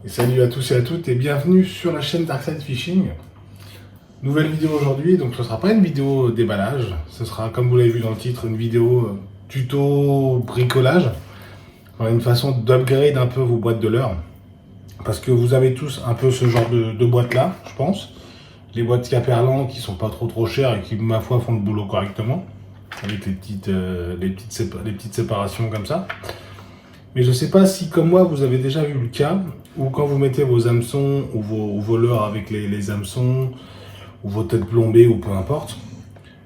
Et salut à tous et à toutes et bienvenue sur la chaîne Darkside Fishing. Nouvelle vidéo aujourd'hui, donc ce sera pas une vidéo déballage, ce sera comme vous l'avez vu dans le titre, une vidéo tuto bricolage. Une façon d'upgrade un peu vos boîtes de leurre. Parce que vous avez tous un peu ce genre de boîte là, je pense. Les boîtes Caperlan qui sont pas trop chères et qui ma foi font le boulot correctement. Avec les petites séparations comme ça. Mais je sais pas si comme moi vous avez déjà eu le cas où quand vous mettez vos hameçons ou vos leurres avec les hameçons ou vos têtes plombées ou peu importe,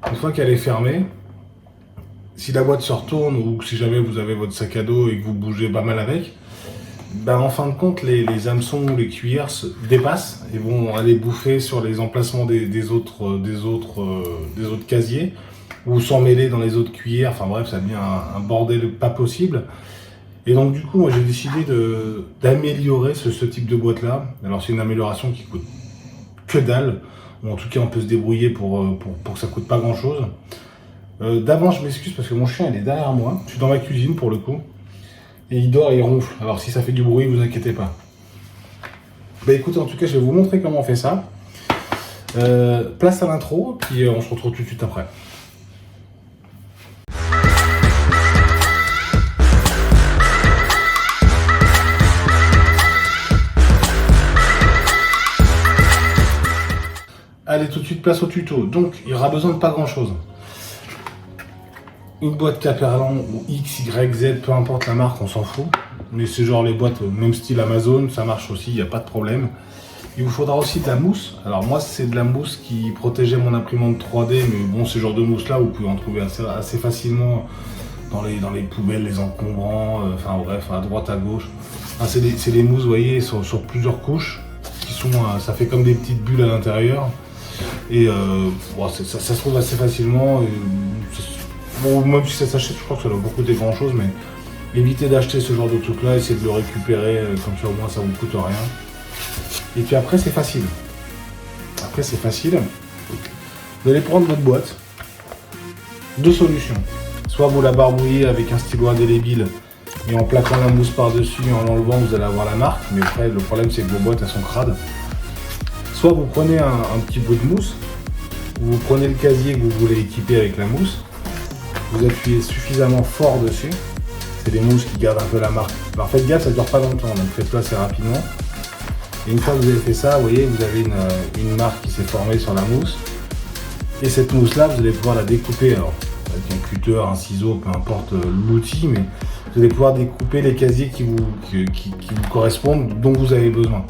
une fois qu'elle est fermée, si la boîte se retourne ou si jamais vous avez votre sac à dos et que vous bougez pas mal avec, ben en fin de compte les hameçons ou les cuillères se dépassent et vont aller bouffer sur les emplacements des autres casiers ou s'emmêler dans les autres cuillères. Enfin bref, ça devient un bordel pas possible. Et donc du coup, moi j'ai décidé d'améliorer ce type de boîte là. Alors c'est une amélioration qui coûte que dalle, ou en tout cas on peut se débrouiller pour que ça coûte pas grand chose. D'avant je m'excuse parce que mon chien il est derrière moi, je suis dans ma cuisine pour le coup, et il dort et il ronfle. Alors si ça fait du bruit, vous inquiétez pas. Bah écoutez, en tout cas je vais vous montrer comment on fait ça. Place à l'intro, puis on se retrouve tout de suite après. Allez, tout de suite, place au tuto. Donc, il y aura besoin de pas grand-chose. Une boîte Caperlan ou X, Y, Z, peu importe la marque, on s'en fout. Mais c'est genre les boîtes, même style Amazon, ça marche aussi, il n'y a pas de problème. Il vous faudra aussi de la mousse. Alors moi, c'est de la mousse qui protégeait mon imprimante 3D, mais bon, ce genre de mousse-là, vous pouvez en trouver assez facilement dans les poubelles, les encombrants, enfin bref, à droite, à gauche. Ah, c'est des mousses, vous voyez, sur plusieurs couches, qui sont, ça fait comme des petites bulles à l'intérieur. Et bon, ça se trouve assez facilement. Bon, même si ça s'achète, je crois que ça doit pas coûter grand chose, mais évitez d'acheter ce genre de truc là, essayez de le récupérer, comme ça au moins ça vous coûte rien. Et puis après c'est facile. Vous allez prendre votre boîte. Deux solutions. Soit vous la barbouillez avec un stylo indélébile et en plaquant la mousse par-dessus, en l'enlevant, vous allez avoir la marque, mais après le problème c'est que vos boîtes elles sont crades. Soit vous prenez un petit bout de mousse, vous prenez le casier que vous voulez équiper avec la mousse, vous appuyez suffisamment fort dessus, c'est des mousses qui gardent un peu la marque. Alors faites gaffe, ça ne dure pas longtemps, donc faites-le assez rapidement. Et une fois que vous avez fait ça, vous voyez, vous avez une marque qui s'est formée sur la mousse. Et cette mousse-là, vous allez pouvoir la découper, alors avec un cutter, un ciseau, peu importe l'outil, mais vous allez pouvoir découper les casiers qui vous correspondent, dont vous avez besoin.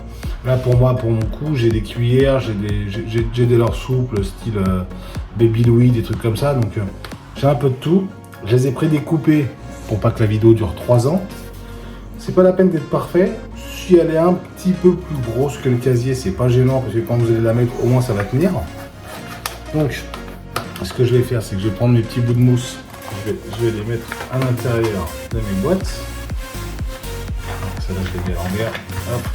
Là pour moi, pour mon coup, j'ai des cuillères, j'ai des leurres souples, style Baby Louis, des trucs comme ça, donc j'ai un peu de tout. Je les ai prédécoupés pour pas que la vidéo dure 3 ans. C'est pas la peine d'être parfait. Si elle est un petit peu plus grosse que le casier, c'est pas gênant parce que quand vous allez la mettre, au moins ça va tenir. Donc, ce que je vais faire, c'est que je vais prendre mes petits bouts de mousse, je vais les mettre à l'intérieur de mes boîtes. Celle-là, je les mets à l'envers. Hop.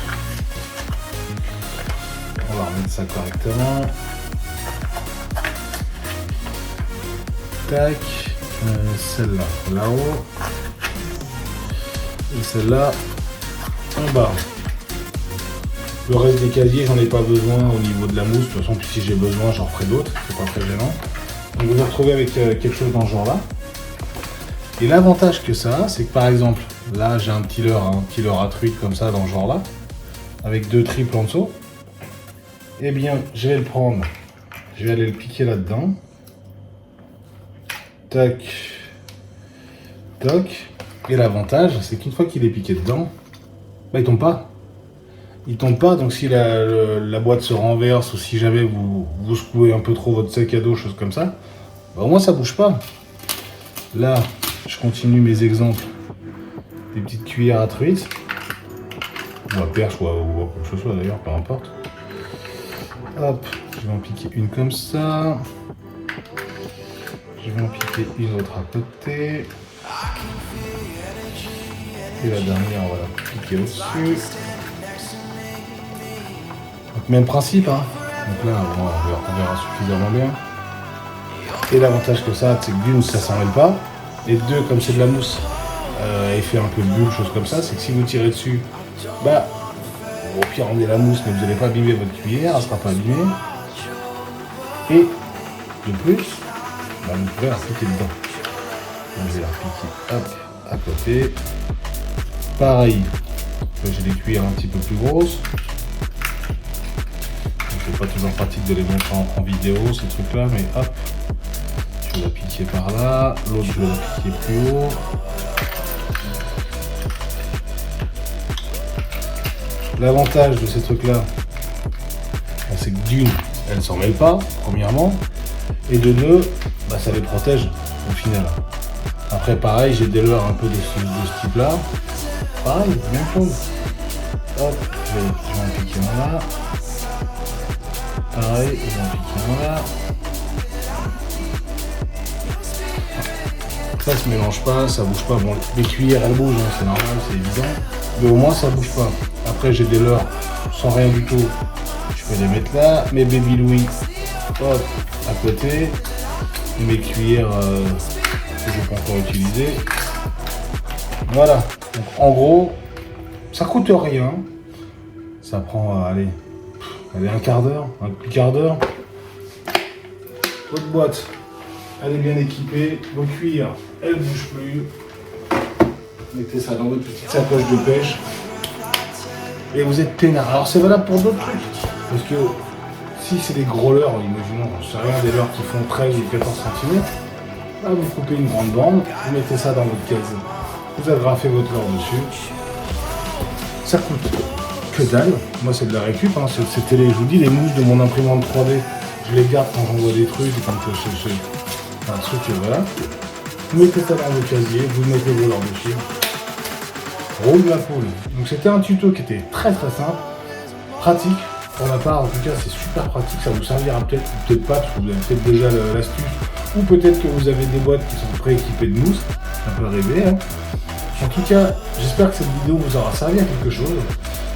On va remettre ça correctement. Tac. Celle-là là-haut. Et celle-là en bas. Le reste des casiers, j'en ai pas besoin au niveau de la mousse. De toute façon, si j'ai besoin, j'en ferai d'autres. C'est pas très gênant. Donc vous vous retrouvez avec quelque chose dans ce genre-là. Et l'avantage que ça a, c'est que par exemple, là j'ai un petit leurre à truite comme ça dans ce genre-là, avec 2 triples en dessous. Eh bien, je vais le prendre, je vais aller le piquer là-dedans. Tac, toc. Et l'avantage, c'est qu'une fois qu'il est piqué dedans, bah, il tombe pas. Il tombe pas, donc si la boîte se renverse ou si jamais vous secouez un peu trop votre sac à dos, choses comme ça, bah, au moins ça bouge pas. Là, je continue mes exemples. Des petites cuillères à truite, ou à perche, ou à quoi que ce soit d'ailleurs, peu importe. Hop, je vais en piquer une comme ça. Je vais en piquer une autre à côté. Et la dernière, on va la piquer au-dessus. Donc, même principe, hein. Donc là, on verra suffisamment bien. Et l'avantage que ça, c'est que d'une, ça s'enlève pas. Et deux, comme c'est de la mousse, effet un peu de bulle, chose comme ça, c'est que si vous tirez dessus, bah, Au pire, on met la mousse, mais vous n'allez pas abîmer votre cuillère, elle ne sera pas abîmée. Et de plus, bah, vous pouvez l'appliquer dedans. Donc, je vais l'appliquer hop, à côté. Pareil, j'ai des cuillères un petit peu plus grosses. C'est pas toujours pratique de les montrer en vidéo, ces trucs-là, mais hop, je vais l'appliquer par là, l'autre je vais l'appliquer plus haut. L'avantage de ces trucs-là, c'est que d'une, elles ne s'en mêlent pas, premièrement, et de deux, bah, ça les protège au final. Après, pareil, j'ai des leurres un peu de ce type-là. Pareil, même chose. Hop, je vais appliquer un là. Pareil, je vais appliquer un là. Ça se mélange pas, ça bouge pas. Bon, les cuillères elles bougent, hein, c'est normal, c'est évident. Mais au moins ça bouge pas. Après j'ai des leurres sans rien du tout. Je peux les mettre là. Mes Baby Louis, hop, à côté. Et mes cuillères que je peux encore utiliser. Voilà. Donc en gros, ça coûte rien. Ça prend, allez, un quart d'heure, un petit quart d'heure. Votre boîte, elle est bien équipée. Vos cuillères, elles ne bougent plus. Mettez ça dans votre petite sacoche de pêche. Et vous êtes peinard. Alors c'est valable pour d'autres trucs. Parce que si c'est des gros leurres, imaginons, je sais rien, des leurres qui font 13 ou 14 cm, là vous coupez une grande bande, vous mettez ça dans votre case. Vous agrafez votre leurre dessus. Ça coûte que dalle. Moi c'est de la récup, hein. C'était je vous dis, les mousses de mon imprimante 3D. Je les garde quand j'envoie des trucs, quand je un truc, voilà. Vous mettez ça dans votre casier, vous mettez vos leurres dessus. Roule la poule. Donc c'était un tuto qui était très simple, pratique. Pour ma part, en tout cas, c'est super pratique. Ça vous servira peut-être ou peut-être pas, parce que vous avez peut-être déjà l'astuce, ou peut-être que vous avez des boîtes qui sont prééquipées de mousse. Ça peut arriver, hein. En tout cas, j'espère que cette vidéo vous aura servi à quelque chose.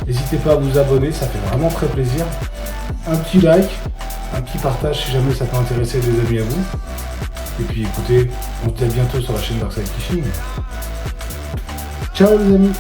N'hésitez pas à vous abonner, ça fait vraiment très plaisir. Un petit like, un petit partage si jamais ça peut intéresser des amis à vous. Et puis écoutez, on se dit à bientôt sur la chaîne Darkside Fishing. Ciao les amis!